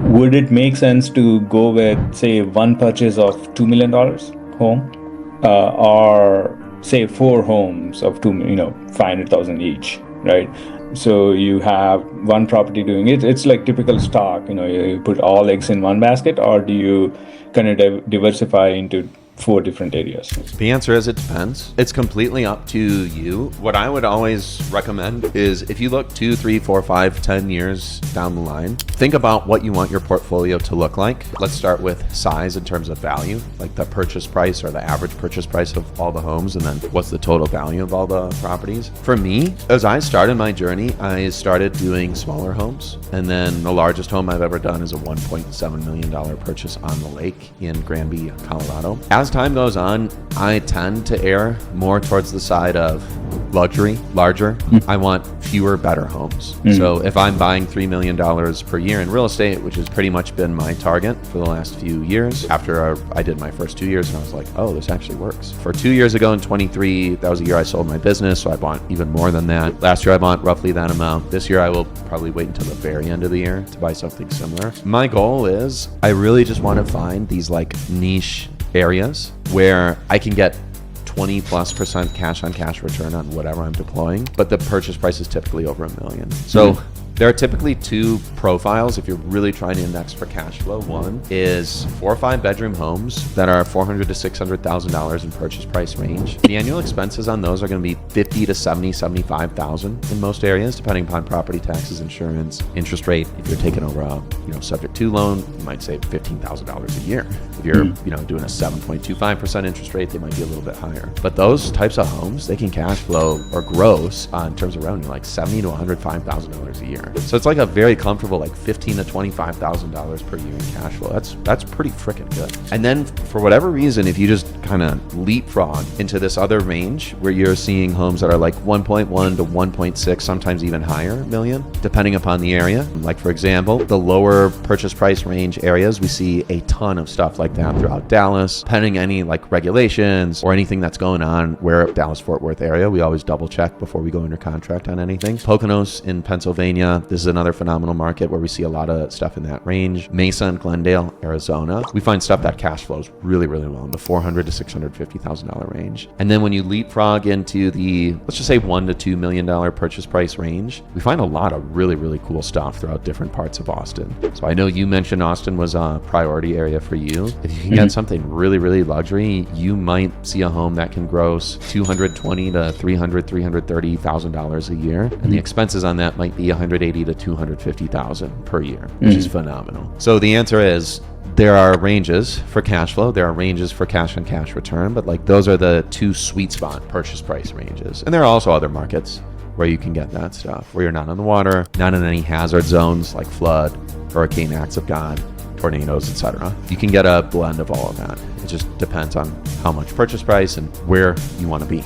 Would it make sense to go with, say, one purchase of $2 million home, or say four homes of 500,000 each, right? So you have one property doing it. It's like typical stock, you put all eggs in one basket, or do you kind of diversify into four different areas? The answer is it depends. It's completely up to you. What I would always recommend is if you look 2, 3, 4, 5, 10 years down the line, think about what you want your portfolio to look like. Let's start with size in terms of value, like the purchase price or the average purchase price of all the homes, and then what's the total value of all the properties. For me, as I started my journey, I started doing smaller homes, and then the largest home I've ever done is a $1.7 million purchase on the lake in Granby, Colorado. As time goes on, I tend to err more towards the side of luxury, larger. I want fewer, better homes. So if I'm buying $3 million per year in real estate, which has pretty much been my target for the last few years, after I did my first 2 years, and I was like, oh, this actually works. For 2 years ago in 23, that was a year I sold my business, so I bought even more than that. Last year I bought roughly that amount. This year I will probably wait until the very end of the year to buy something similar. My goal is I really just want to find these like niche areas where I can get 20+% cash on cash return on whatever I'm deploying, but the purchase price is typically over $1 million. So there are typically two profiles if you're really trying to index for cash flow. One is 4 or 5 bedroom homes that are $400,000 to $600,000 in purchase price range. The annual expenses on those are going to be $50,000 to $75,000 in most areas, depending upon property taxes, insurance, interest rate. If you're taking over a subject to loan, you might save $15,000 a year. If you're doing a 7.25% interest rate, they might be a little bit higher. But those types of homes, they can cash flow or gross in terms of revenue like $70,000 to $105,000 a year. So it's like a very comfortable like $15,000 to $25,000 per year in cash flow. That's pretty freaking good. And then for whatever reason, if you just kind of leapfrog into this other range where you're seeing homes that are like 1.1 to 1.6, sometimes even higher million, depending upon the area. Like for example, the lower purchase price range areas, we see a ton of stuff like that throughout Dallas. Pending any like regulations or anything that's going on where Dallas-Fort Worth area, we always double check before we go under contract on anything. Poconos in Pennsylvania, this is another phenomenal market where we see a lot of stuff in that range. Mesa and Glendale, Arizona, we find stuff that cash flows really, really well in the $400,000 to $650,000 range. And then when you leapfrog into the, let's just say $1 to $2 million purchase price range, we find a lot of really, really cool stuff throughout different parts of Austin. So I know you mentioned Austin was a priority area for you. If you can get something really, really luxury, you might see a home that can gross $220,000 to $330,000 a year. And the expenses on that might be $180,000 to $250,000 per year, which is phenomenal. So the answer is there are ranges for cash flow. There are ranges for cash on cash return, but like those are the two sweet spot purchase price ranges. And there are also other markets where you can get that stuff, where you're not on the water, not in any hazard zones like flood, hurricane, acts of God, tornadoes, etc. You can get a blend of all of that. It just depends on how much purchase price and where you want to be.